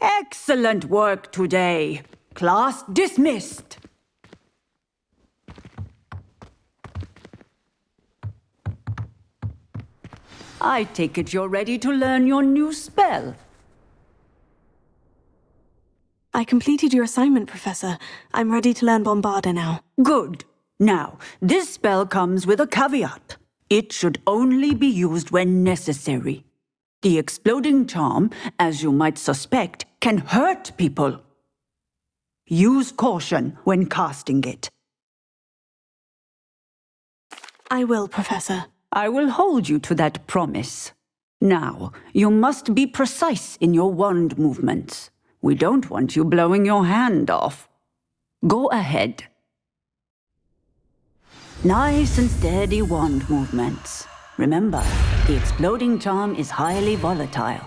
Excellent work today. Class dismissed. I take it you're ready to learn your new spell. I completed your assignment, Professor. I'm ready to learn Bombarda now. Good. Now, this spell comes with a caveat. It should only be used when necessary. The exploding charm, as you might suspect, can hurt people. Use caution when casting it. I will, Professor. I will hold you to that promise. Now, you must be precise in your wand movements. We don't want you blowing your hand off. Go ahead. Nice and steady wand movements. Remember, the exploding charm is highly volatile.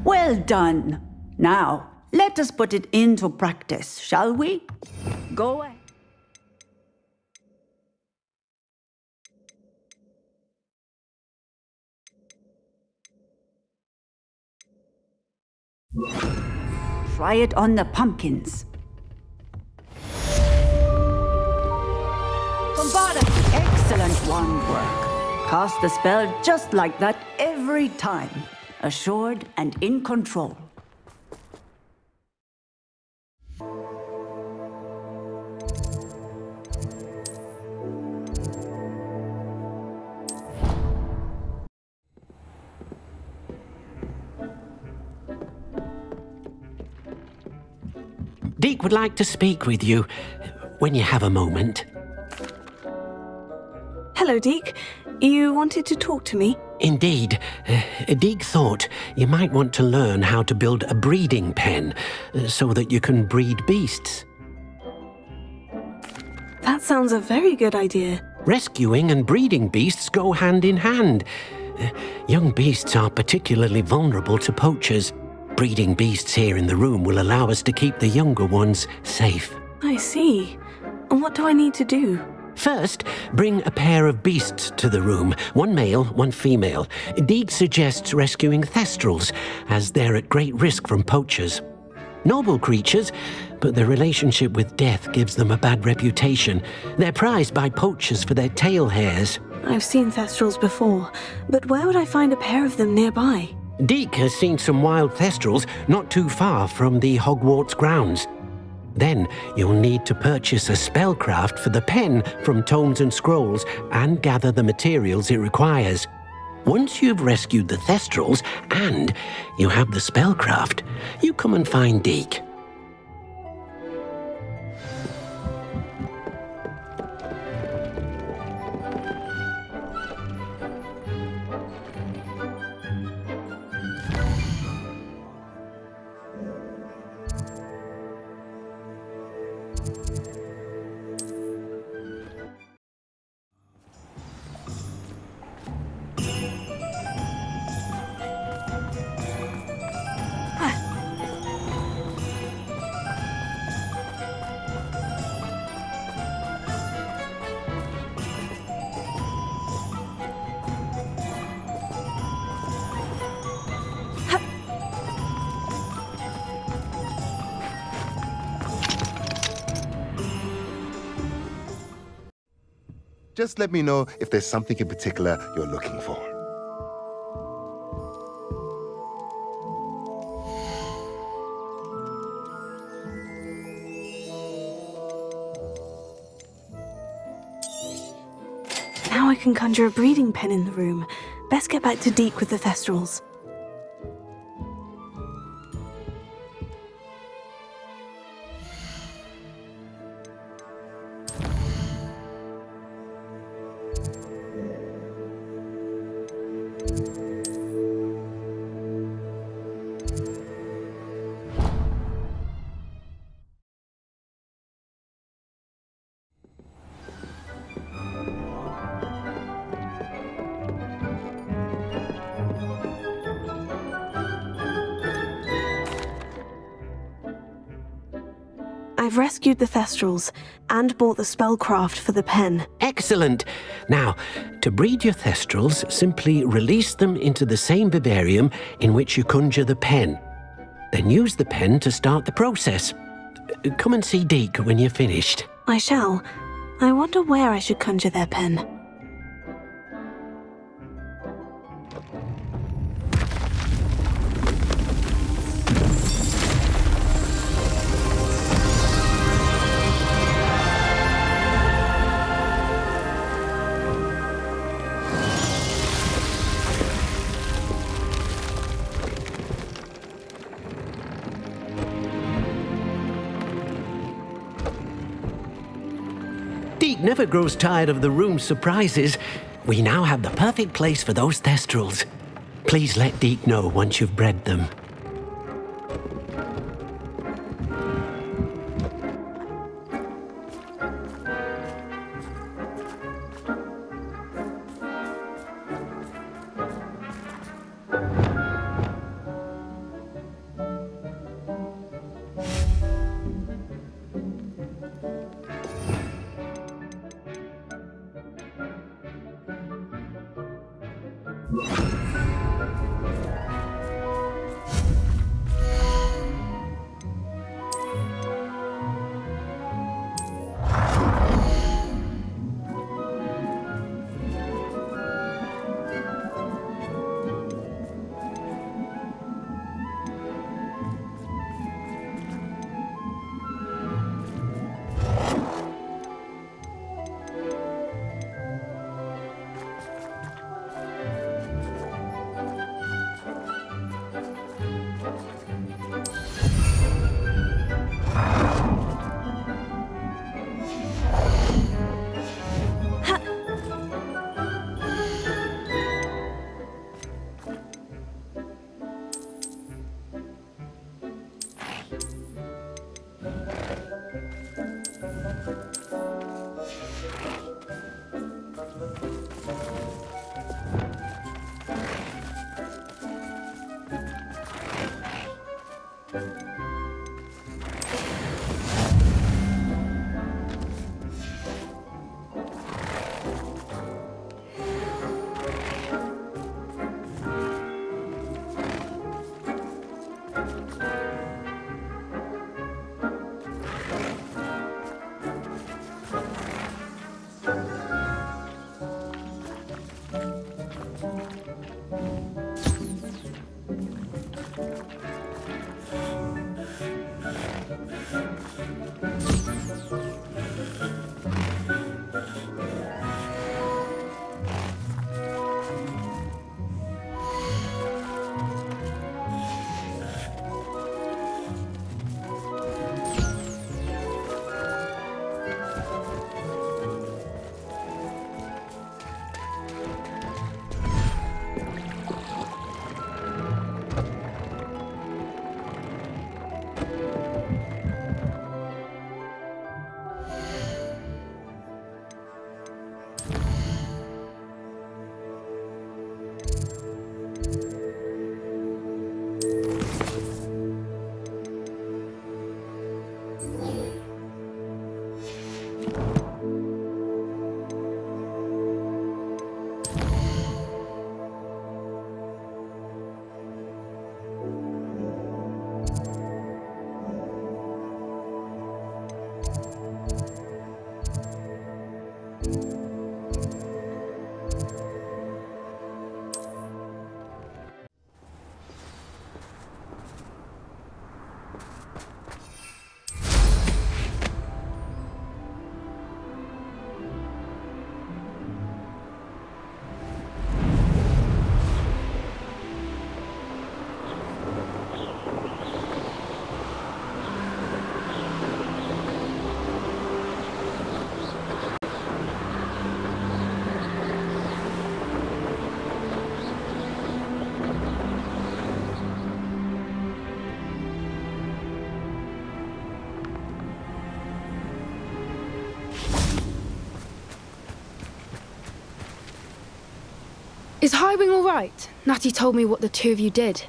Well done. Now, let us put it into practice, shall we? Go ahead. Try it on the pumpkins. Bombarda! Excellent wand work. Cast the spell just like that every time. Assured and in control. Deek would like to speak with you, when you have a moment. Hello, Deek. You wanted to talk to me? Indeed. Deek thought you might want to learn how to build a breeding pen, so that you can breed beasts. That sounds a very good idea. Rescuing and breeding beasts go hand in hand. Young beasts are particularly vulnerable to poachers. Breeding beasts here in the room will allow us to keep the younger ones safe. I see. And what do I need to do? First, bring a pair of beasts to the room. One male, one female. Deek suggests rescuing thestrals, as they're at great risk from poachers. Noble creatures, but their relationship with death gives them a bad reputation. They're prized by poachers for their tail hairs. I've seen thestrals before, but where would I find a pair of them nearby? Deek has seen some wild thestrals not too far from the Hogwarts grounds. Then you'll need to purchase a spellcraft for the pen from Tomes and Scrolls and gather the materials it requires. Once you've rescued the thestrals and you have the spellcraft, you come and find Deek. Just let me know if there's something in particular you're looking for. Now I can conjure a breeding pen in the room. Best get back to Deek with the thestrals. I've rescued the Thestrals and bought the spellcraft for the pen. Excellent! Now, to breed your Thestrals, simply release them into the same vivarium in which you conjure the pen. Then use the pen to start the process. Come and see Deek when you're finished. I shall. I wonder where I should conjure their pen. Deek never grows tired of the room's surprises. We now have the perfect place for those Thestrals. Please let Deek know once you've bred them. Is Highwing all right? Natty told me what the two of you did.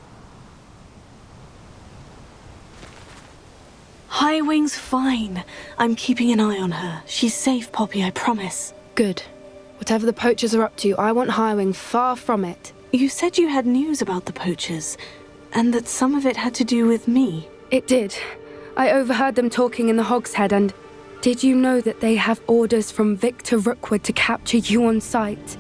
Highwing's fine. I'm keeping an eye on her. She's safe, Poppy, I promise. Good. Whatever the poachers are up to, I want Highwing far from it. You said you had news about the poachers, and that some of it had to do with me. It did. I overheard them talking in the Hogshead, and did you know that they have orders from Victor Rookwood to capture you on sight?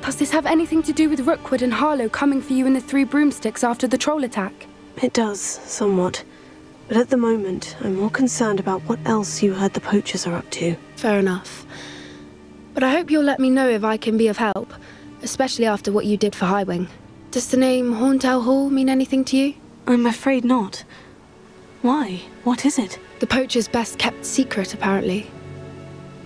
Does this have anything to do with Rookwood and Harlow coming for you in the Three Broomsticks after the troll attack? It does, somewhat. But at the moment, I'm more concerned about what else you heard the poachers are up to. Fair enough. But I hope you'll let me know if I can be of help, especially after what you did for Highwing. Does the name Horntail Hall mean anything to you? I'm afraid not. Why? What is it? The poacher's best kept secret, apparently.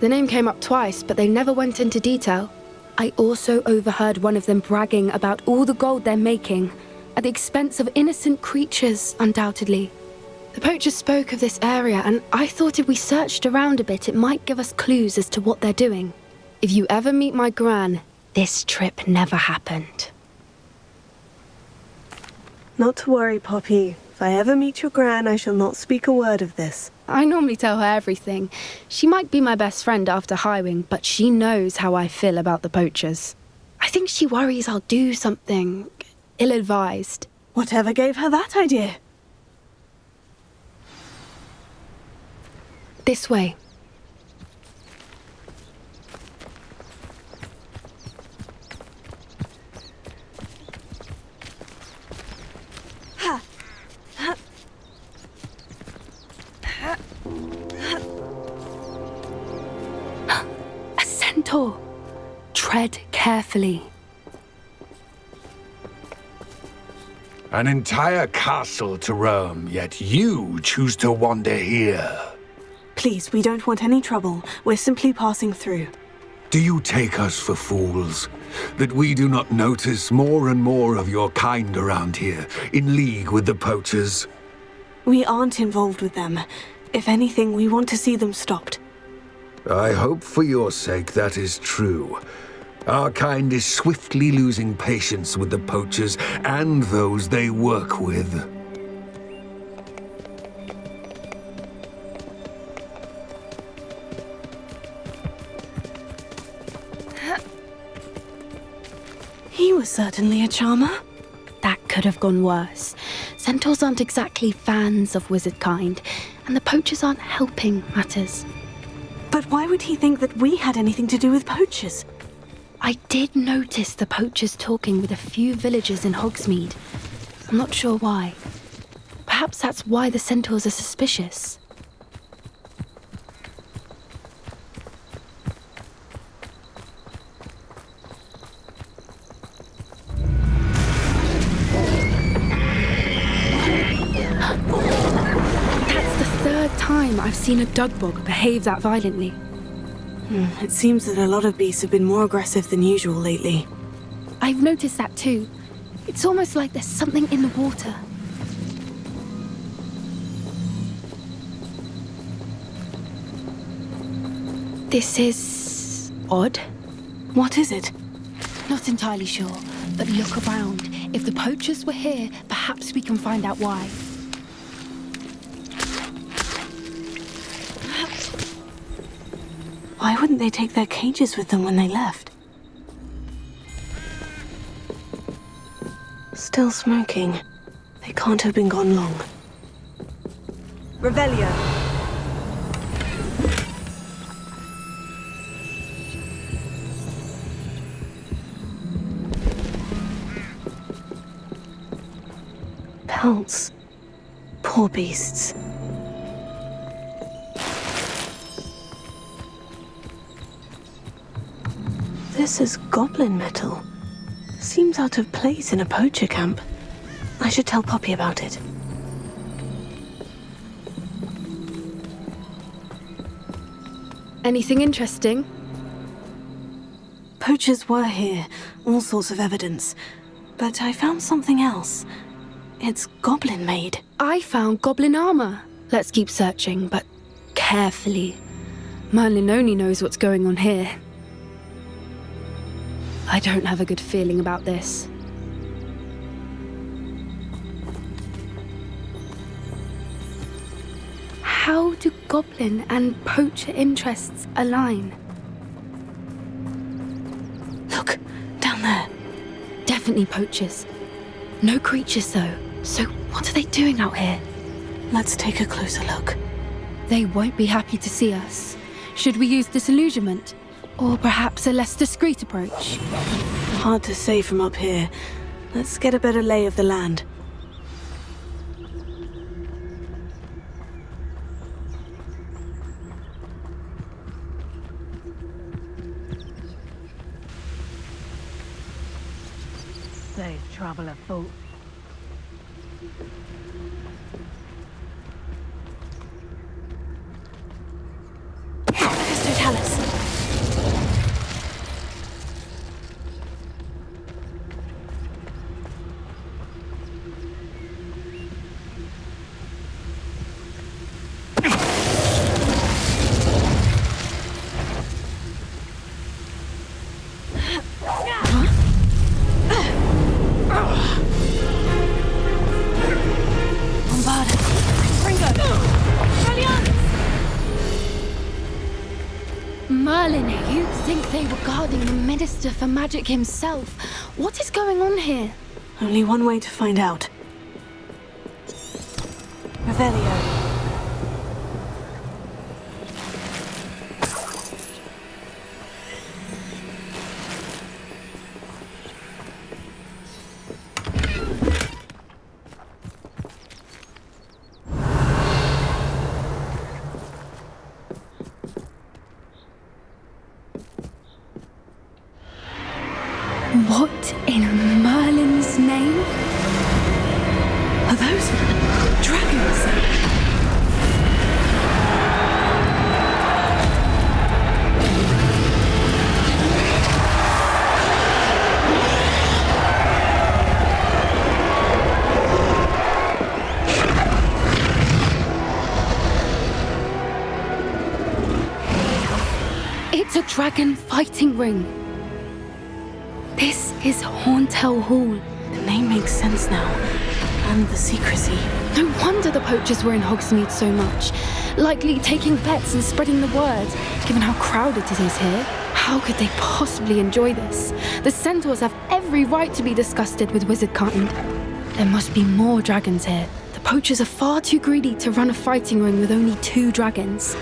The name came up twice, but they never went into detail. I also overheard one of them bragging about all the gold they're making, at the expense of innocent creatures, undoubtedly. The poachers spoke of this area, and I thought if we searched around a bit, it might give us clues as to what they're doing. If you ever meet my gran, this trip never happened. Not to worry, Poppy. If I ever meet your gran, I shall not speak a word of this. I normally tell her everything. She might be my best friend after Highwing, but she knows how I feel about the poachers. I think she worries I'll do something ill-advised. Whatever gave her that idea? This way. A centaur. Tread carefully. An entire castle to roam, yet you choose to wander here. Please, we don't want any trouble. We're simply passing through. Do you take us for fools? That we do not notice more and more of your kind around here, in league with the poachers? We aren't involved with them. If anything, we want to see them stopped. I hope for your sake that is true. Our kind is swiftly losing patience with the poachers and those they work with. He was certainly a charmer. That could have gone worse. Centaurs aren't exactly fans of wizard kind, and the poachers aren't helping matters. But why would he think that we had anything to do with poachers? I did notice the poachers talking with a few villagers in Hogsmeade. I'm not sure why. Perhaps that's why the centaurs are suspicious. That's the third time I've seen a dugbog behave that violently. It seems that a lot of beasts have been more aggressive than usual lately. I've noticed that too. It's almost like there's something in the water. This is odd. What is it? Not entirely sure, but look around. If the poachers were here, perhaps we can find out why. Why wouldn't they take their cages with them when they left? Still smoking. They can't have been gone long. Revelio. Pelts. Poor beasts. This is goblin metal. Seems out of place in a poacher camp. I should tell Poppy about it. Anything interesting? Poachers were here, all sorts of evidence. But I found something else. It's goblin made. I found goblin armor. Let's keep searching, but carefully. Merlin only knows what's going on here. I don't have a good feeling about this. How do goblin and poacher interests align? Look, down there. Definitely poachers. No creatures, though. So what are they doing out here? Let's take a closer look. They won't be happy to see us. Should we use disillusionment? Or perhaps a less discreet approach? Hard to say from up here. Let's get a better lay of the land. Safe traveler Foal. Merlin, you'd think they were guarding the Minister for Magic himself. What is going on here? Only one way to find out. Revelio. What in Merlin's name? Are those dragons? It's a dragon fighting ring. This is Hauntel Hall. The name makes sense now. And the secrecy. No wonder the poachers were in Hogsmeade so much. Likely taking bets and spreading the word, given how crowded it is here. How could they possibly enjoy this? The centaurs have every right to be disgusted with wizardkind. There must be more dragons here. The poachers are far too greedy to run a fighting ring with only 2 dragons.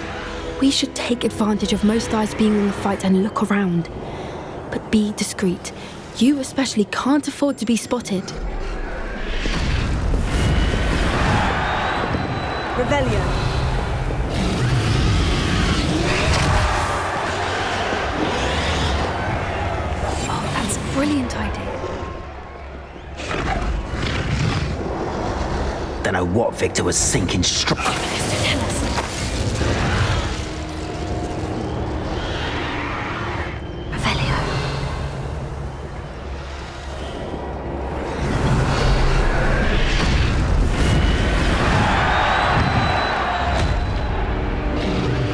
We should take advantage of most eyes being on the fight and look around. But be discreet. You especially can't afford to be spotted. Revelio. Oh, that's a brilliant idea. Don't know what Victor was thinking. Tell us.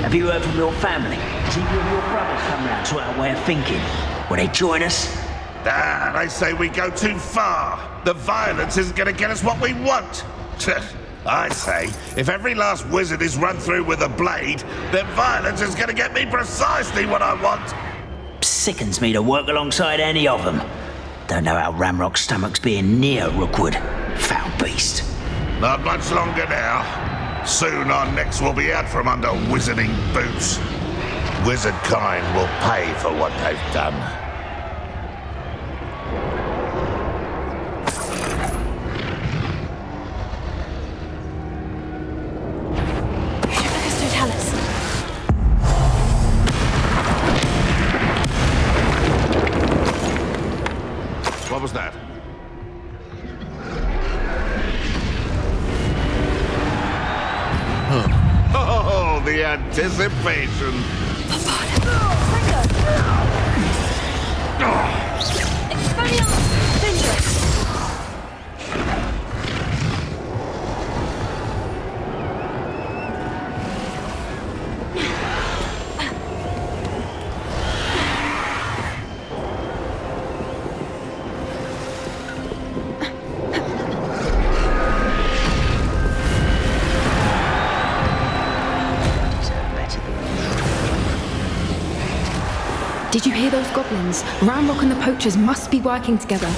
Have you heard from your family? Has either of your brothers come round to our way of thinking? Will they join us? Ah, they say we go too far. The violence isn't going to get us what we want. I say, if every last wizard is run through with a blade, then violence is going to get me precisely what I want. Sickens me to work alongside any of them. Don't know how Ramrock's stomach's being near Rookwood. Foul beast. Not much longer now. Soon our necks will be out from under wizarding boots. Wizard kind will pay for what they've done. What was that? Oh, the anticipation! Did you hear those goblins? Ramrock and the Poachers must be working together.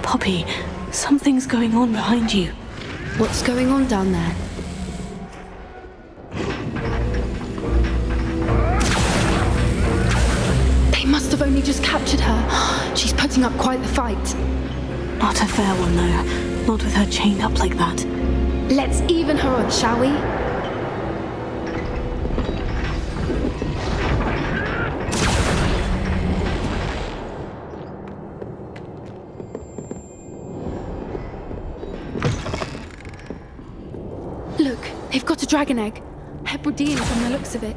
Poppy, something's going on behind you. What's going on down there? They must have only just captured her. She's putting up quite the fight. Not a fair one, though. Not with her chained up like that. Let's even her odds, shall we? Look, they've got a dragon egg. Hebridean from the looks of it.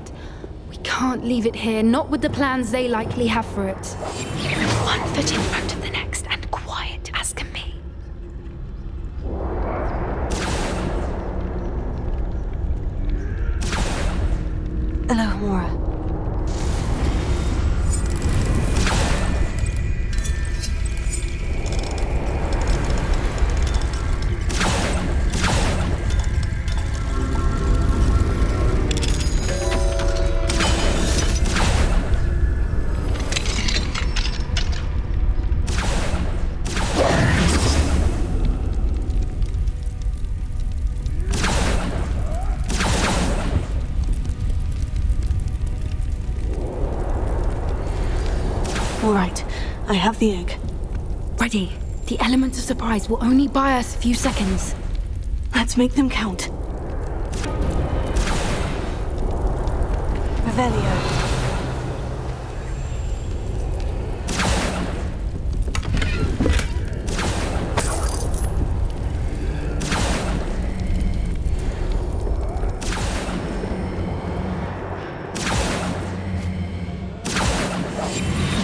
We can't leave it here, not with the plans they likely have for it. One foot in front of the next and quiet as can be. Hello, Mora. All right, I have the egg. Ready. The element of surprise will only buy us a few seconds. Let's make them count. Revelio.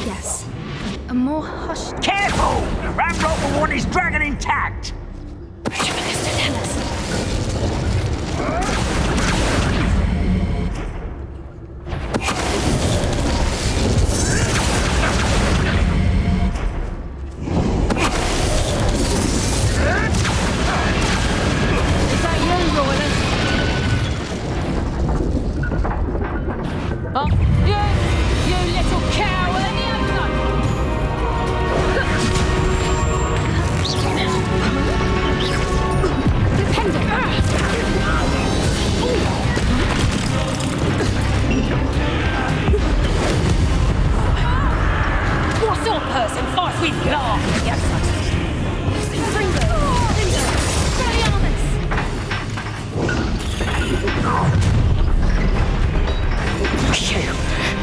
Yes. A more hushed... Careful! Ramrock will want his dragon intact!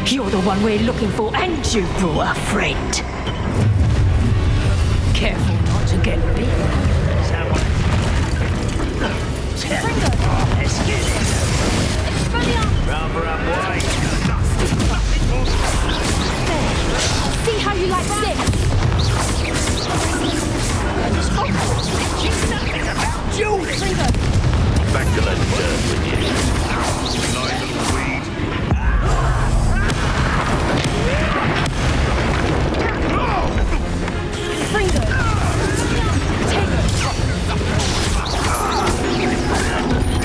You're the one we're looking for, and you brought a friend. Careful not to get bit. Let's get it. Rather up wide. See how you like this? Something about Julie. Back to that dirt with you. Nice little weed. Fringo! Take it!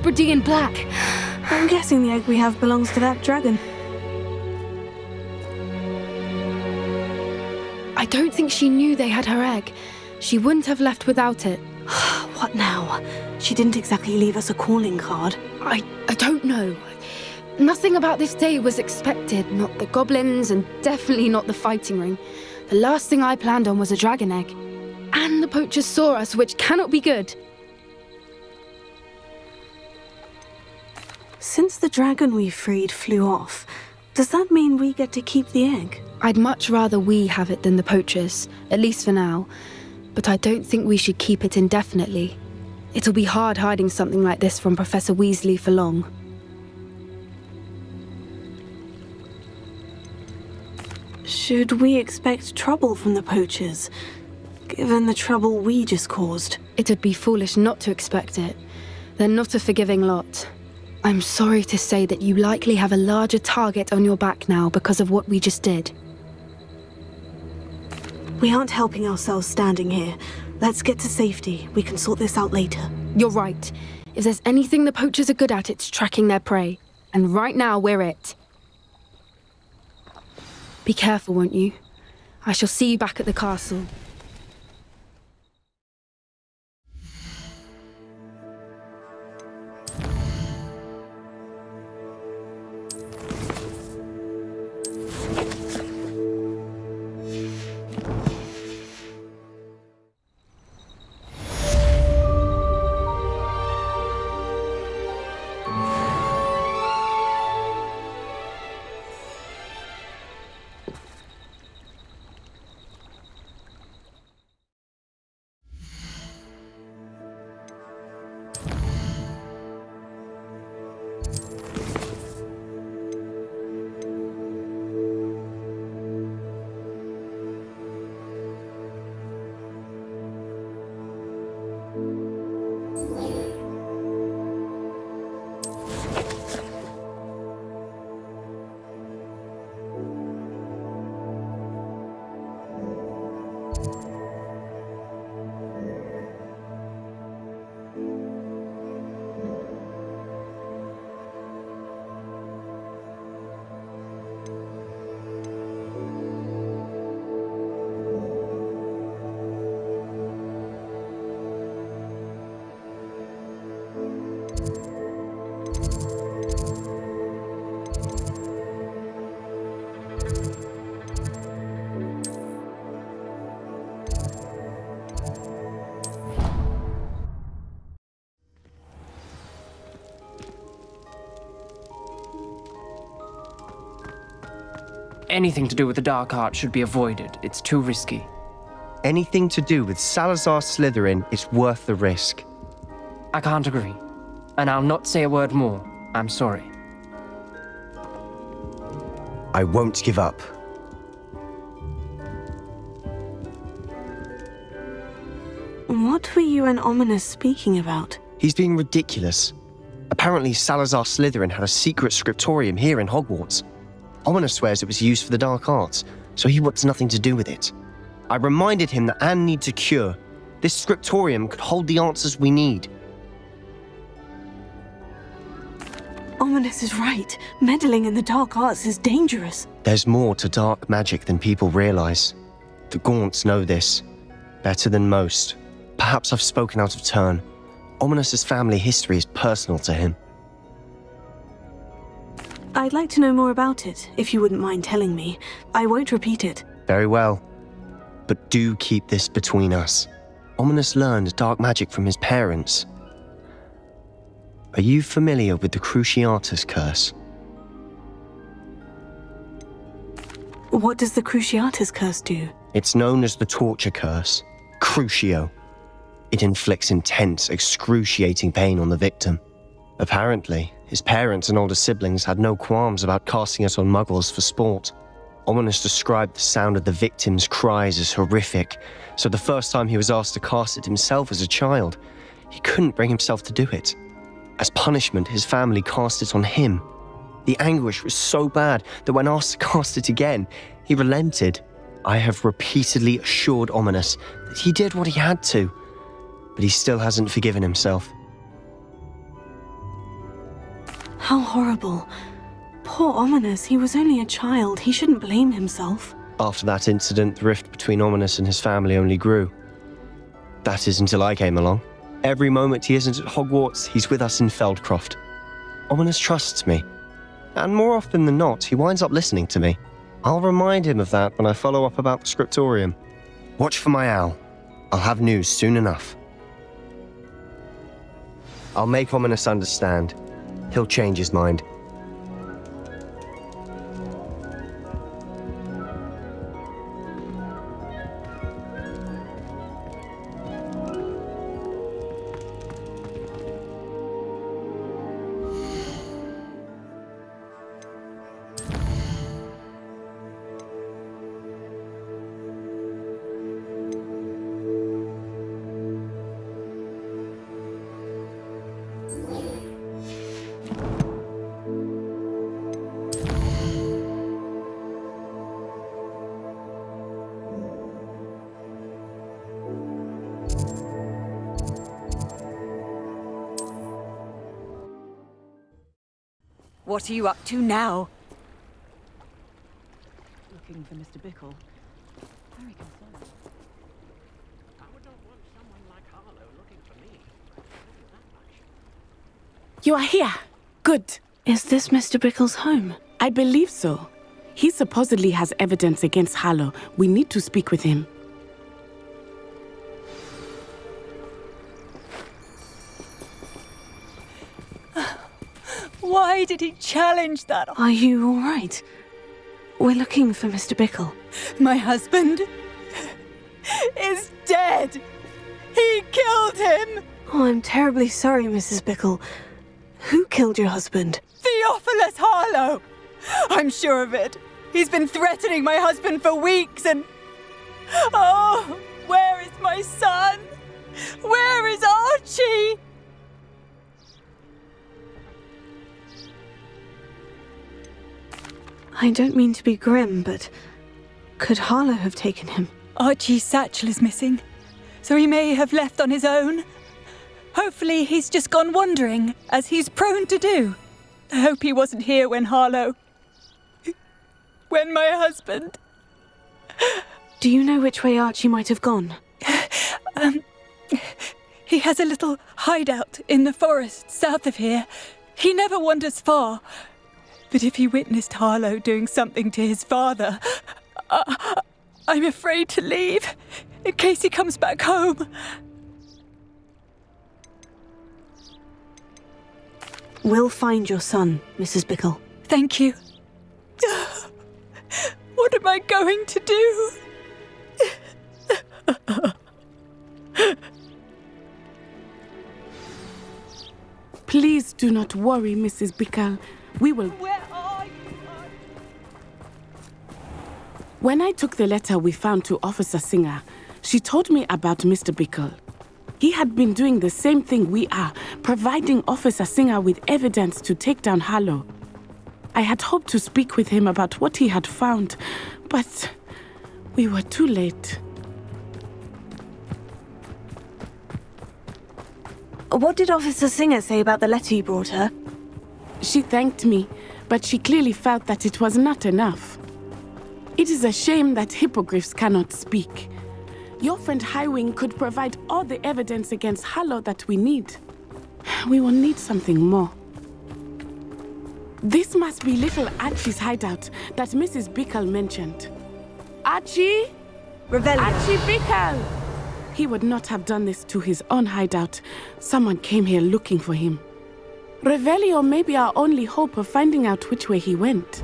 Hebridean black. I'm guessing the egg we have belongs to that dragon. I don't think she knew they had her egg. She wouldn't have left without it. What now? She didn't exactly leave us a calling card. I don't know. Nothing about this day was expected. Not the goblins, and definitely not the fighting ring. The last thing I planned on was a dragon egg. And the poachers saw us, which cannot be good. Since the dragon we freed flew off, does that mean we get to keep the egg? I'd much rather we have it than the poachers, at least for now. But I don't think we should keep it indefinitely. It'll be hard hiding something like this from Professor Weasley for long. Should we expect trouble from the poachers, given the trouble we just caused? It'd be foolish not to expect it. They're not a forgiving lot. I'm sorry to say that you likely have a larger target on your back now because of what we just did. We aren't helping ourselves standing here. Let's get to safety. We can sort this out later. You're right. If there's anything the poachers are good at, it's tracking their prey. And right now, we're it. Be careful, won't you? I shall see you back at the castle. Anything to do with the dark art should be avoided. It's too risky. Anything to do with Salazar Slytherin is worth the risk. I can't agree. And I'll not say a word more. I'm sorry. I won't give up. What were you and Ominous speaking about? He's being ridiculous. Apparently Salazar Slytherin had a secret scriptorium here in Hogwarts. Ominous swears it was used for the dark arts, so he wants nothing to do with it. I reminded him that Anne needs a cure. This scriptorium could hold the answers we need. Ominous is right. Meddling in the dark arts is dangerous. There's more to dark magic than people realize. The Gaunts know this. Better than most. Perhaps I've spoken out of turn. Ominous's family history is personal to him. I'd like to know more about it, if you wouldn't mind telling me. I won't repeat it. Very well. But do keep this between us. Ominous learned dark magic from his parents. Are you familiar with the Cruciatus Curse? What does the Cruciatus Curse do? It's known as the Torture Curse. Crucio. It inflicts intense, excruciating pain on the victim. Apparently, his parents and older siblings had no qualms about casting it on muggles for sport. Ominous described the sound of the victim's cries as horrific, so the first time he was asked to cast it himself as a child, he couldn't bring himself to do it. As punishment, his family cast it on him. The anguish was so bad that when asked to cast it again, he relented. I have repeatedly assured Ominous that he did what he had to, but he still hasn't forgiven himself. How horrible. Poor Ominous, he was only a child. He shouldn't blame himself. After that incident, the rift between Ominous and his family only grew. That is until I came along. Every moment he isn't at Hogwarts, he's with us in Feldcroft. Ominous trusts me. And more often than not, he winds up listening to me. I'll remind him of that when I follow up about the scriptorium. Watch for my owl. I'll have news soon enough. I'll make Ominous understand. He'll change his mind. What are you up to now? Looking for Mr. Bickle. Very concerned. I would not want someone like Harlow looking for me. I'll tell you that much. You are here. Good. Is this Mr. Bickle's home? I believe so. He supposedly has evidence against Harlow. We need to speak with him. Why did he challenge that? Are you all right? We're looking for Mr. Bickle. My husband is dead. He killed him. Oh, I'm terribly sorry, Mrs. Bickle. Who killed your husband? Theophilus Harlow. I'm sure of it. He's been threatening my husband for weeks and... Oh, where is my son? Where is Archie? I don't mean to be grim, but could Harlow have taken him? Archie's satchel is missing, so he may have left on his own. Hopefully he's just gone wandering, as he's prone to do. I hope he wasn't here when Harlow... when my husband... Do you know which way Archie might have gone? He has a little hideout in the forest south of here. He never wanders far. But if he witnessed Harlow doing something to his father, I'm afraid to leave, in case he comes back home. We'll find your son, Mrs. Bickle. Thank you. What am I going to do? Please do not worry, Mrs. Bickle. We will... Where are you? When I took the letter we found to Officer Singer, she told me about Mr. Bickle. He had been doing the same thing we are, providing Officer Singer with evidence to take down Harlow. I had hoped to speak with him about what he had found, but we were too late. What did Officer Singer say about the letter you brought her? She thanked me, but she clearly felt that it was not enough. It is a shame that hippogriffs cannot speak. Your friend Highwing could provide all the evidence against Harlow that we need. We will need something more. This must be little Archie's hideout that Mrs. Bickle mentioned. Archie? Revelio. Archie Bickle! He would not have done this to his own hideout. Someone came here looking for him. Revelio may be our only hope of finding out which way he went.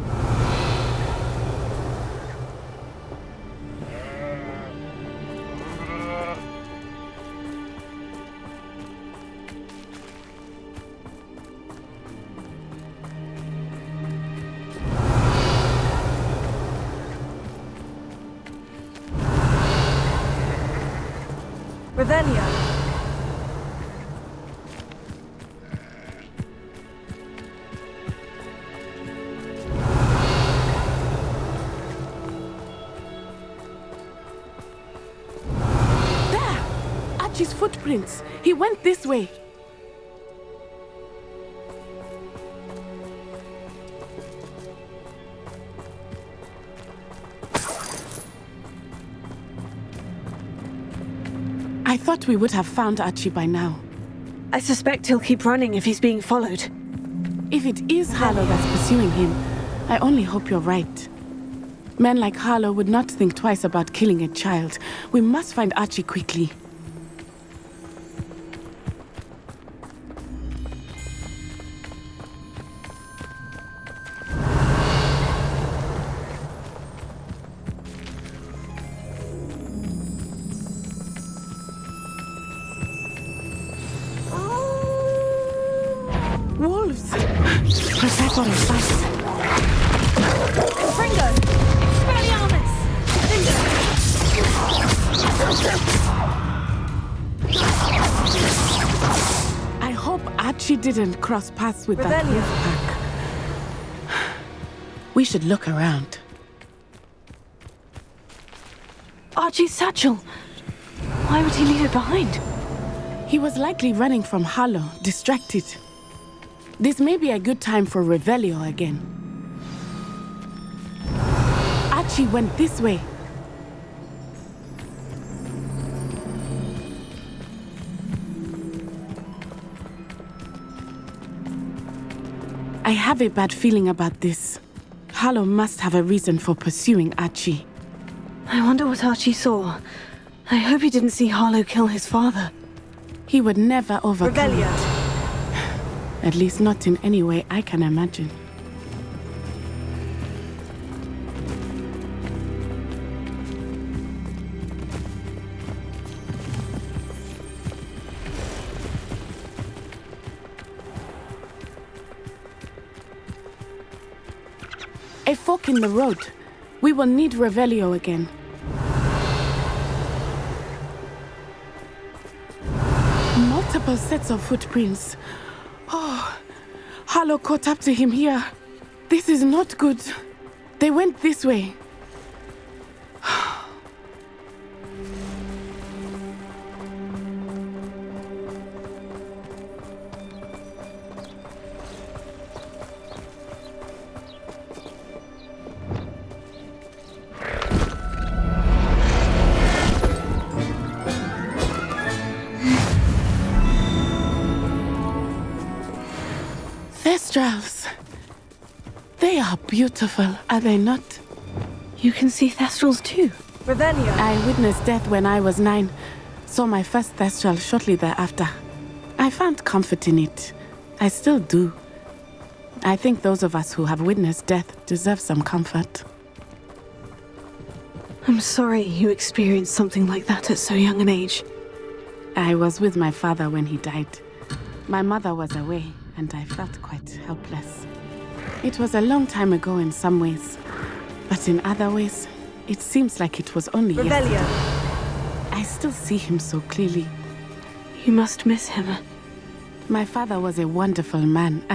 Revelio. Archie's footprints. He went this way. I thought we would have found Archie by now. I suspect he'll keep running if he's being followed. If it is Harlow that's pursuing him, I only hope you're right. Men like Harlow would not think twice about killing a child. We must find Archie quickly. Wolves! Prepare for a fight. Fringo! Expelliarmus! I hope Archie didn't cross paths with that wolf pack. We should look around. Archie's satchel! Why would he leave it behind? He was likely running from Harlow, distracted. This may be a good time for Revelio again. Archie went this way. I have a bad feeling about this. Harlow must have a reason for pursuing Archie. I wonder what Archie saw. I hope he didn't see Harlow kill his father. He would never overcome Revelio. it. At least not in any way I can imagine. A fork in the road. We will need Revelio again. Multiple sets of footprints. Oh, Harlow caught up to him here. This is not good. They went this way. Thestrals. They are beautiful, are they not? You can see Thestrals too. Revelio. I witnessed death when I was 9. Saw my first Thestral shortly thereafter. I found comfort in it. I still do. I think those of us who have witnessed death deserve some comfort. I'm sorry you experienced something like that at so young an age. I was with my father when he died. My mother was away, and I felt quite helpless. It was a long time ago in some ways, but in other ways, it seems like it was only yesterday. I still see him so clearly. You must miss him. My father was a wonderful man.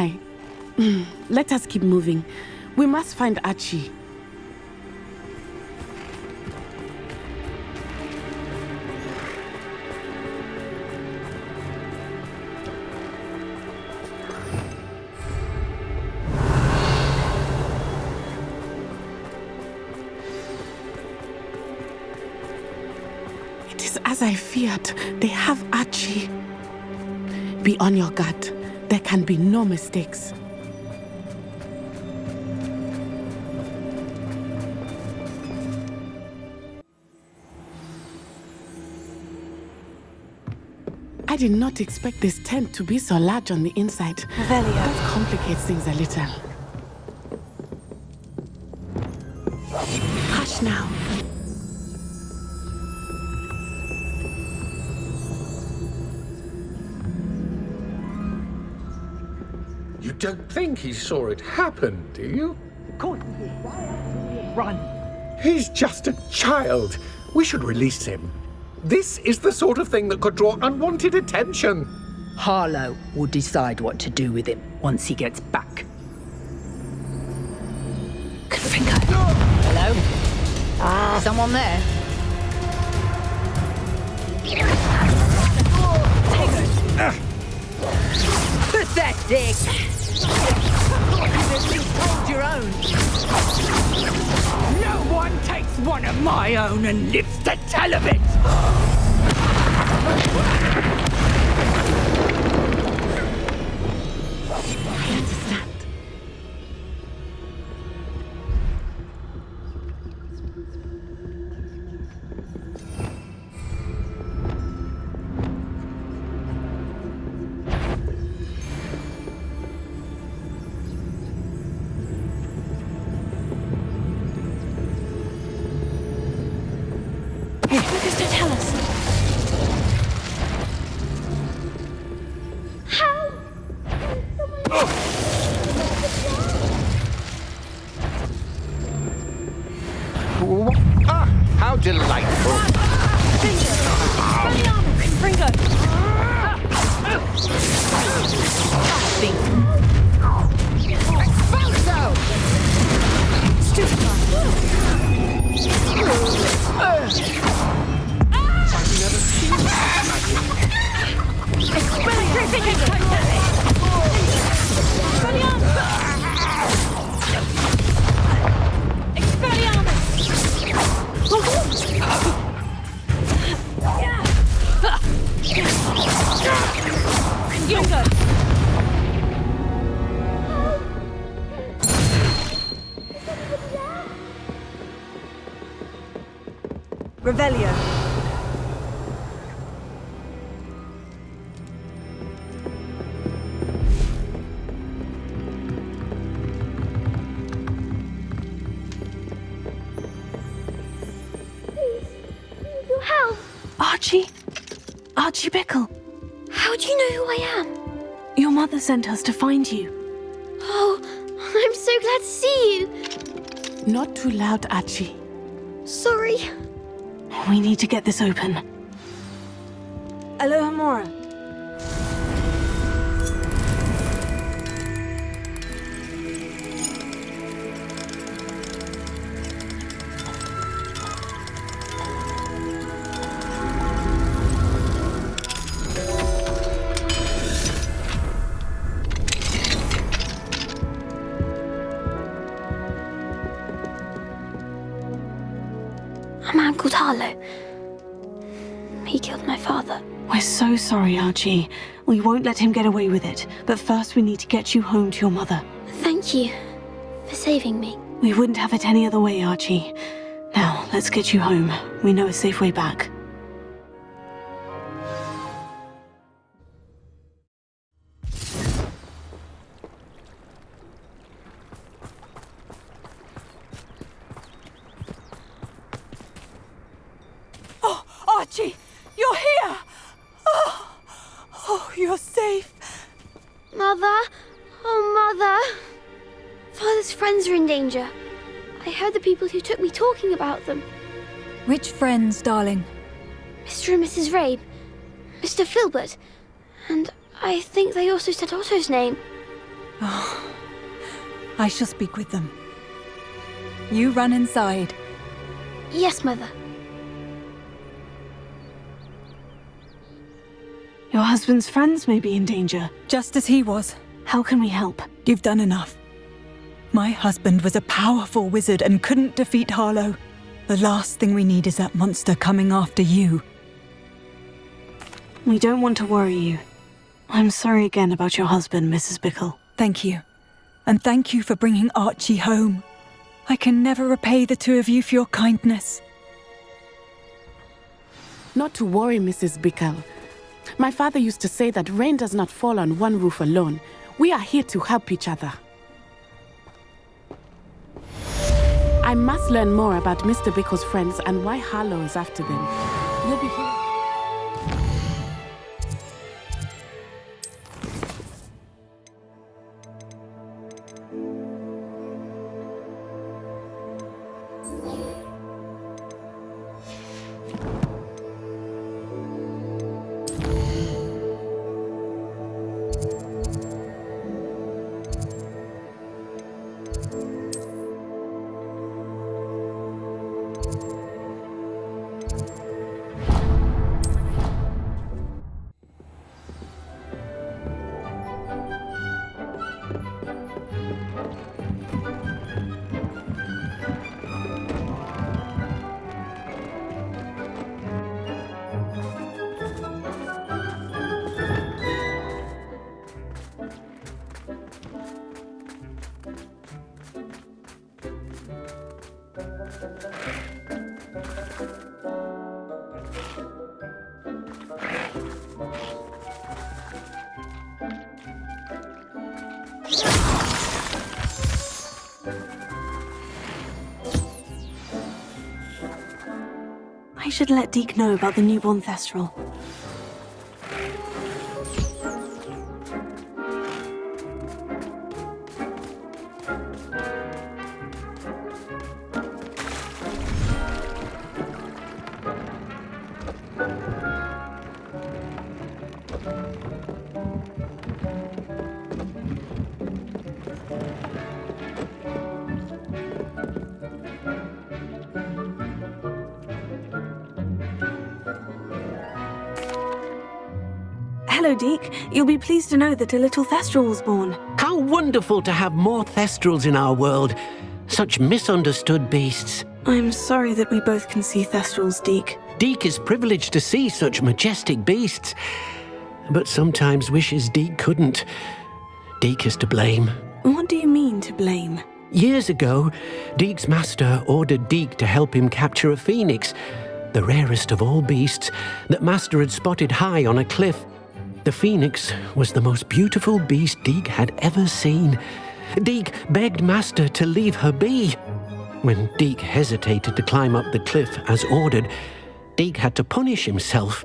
Let us keep moving. We must find Archie. As I feared, they have Archie. Be on your guard. There can be no mistakes. I did not expect this tent to be so large on the inside. Revelio. That complicates things a little. Hush now. You don't think he saw it happen, do you? Run! He's just a child. We should release him. This is the sort of thing that could draw unwanted attention. Harlow will decide what to do with him once he gets back. Hello? Someone there? Pathetic! You've at least hold your own. No one takes one of my own and lives to tell of it! How delightful! Revelio. Archie? Archie Bickle. How do you know who I am? Your mother sent us to find you. Oh, I'm so glad to see you. Not too loud, Archie. Sorry. We need to get this open. Aloha Mora. A man called Harlow. He killed my father. We're so sorry, Archie. We won't let him get away with it. But first we need to get you home to your mother. Thank you for saving me. We wouldn't have it any other way, Archie. Now, let's get you home. We know a safe way back. Archie, you're here! Oh, you're safe. Mother? Oh, Mother. Father's friends are in danger. I heard the people who took me talking about them. Which friends, darling? Mr. and Mrs. Rabe, Mr. Filbert, and I think they also said Otto's name. Oh, I shall speak with them. You run inside. Yes, Mother. Your husband's friends may be in danger. Just as he was. How can we help? You've done enough. My husband was a powerful wizard and couldn't defeat Harlow. The last thing we need is that monster coming after you. We don't want to worry you. I'm sorry again about your husband, Mrs. Bickle. Thank you. And thank you for bringing Archie home. I can never repay the two of you for your kindness. Not to worry, Mrs. Bickle. My father used to say that rain does not fall on one roof alone. We are here to help each other. I must learn more about Mr. Bickle's friends and why Harlow is after them. You'll be here. I should let Deek know about the newborn Thestral. Hello, Deek. You'll be pleased to know that a little Thestral was born. How wonderful to have more Thestrals in our world. Such misunderstood beasts. I'm sorry that we both can see Thestrals, Deek. Deek is privileged to see such majestic beasts, but sometimes wishes Deek couldn't. Deek is to blame. What do you mean, to blame? Years ago, Deek's master ordered Deek to help him capture a phoenix, the rarest of all beasts that master had spotted high on a cliff. The phoenix was the most beautiful beast Deek had ever seen. Deek begged master to leave her be. When Deek hesitated to climb up the cliff as ordered, Deek had to punish himself.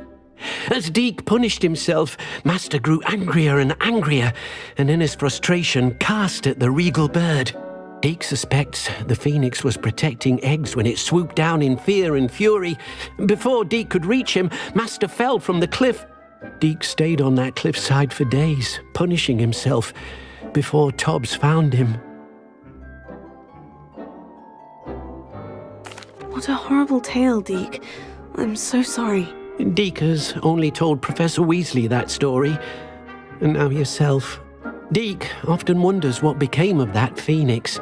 As Deek punished himself, master grew angrier and angrier, and in his frustration cast at the regal bird. Deek suspects the phoenix was protecting eggs when it swooped down in fear and fury. Before Deek could reach him, master fell from the cliff. Deek stayed on that cliffside for days, punishing himself, before Tobbs found him. What a horrible tale, Deek. I'm so sorry. Deek has only told Professor Weasley that story, and now yourself. Deek often wonders what became of that phoenix.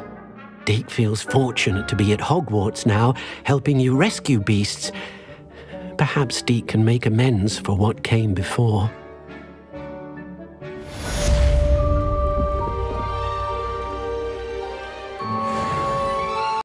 Deek feels fortunate to be at Hogwarts now, helping you rescue beasts. Perhaps Deek can make amends for what came before.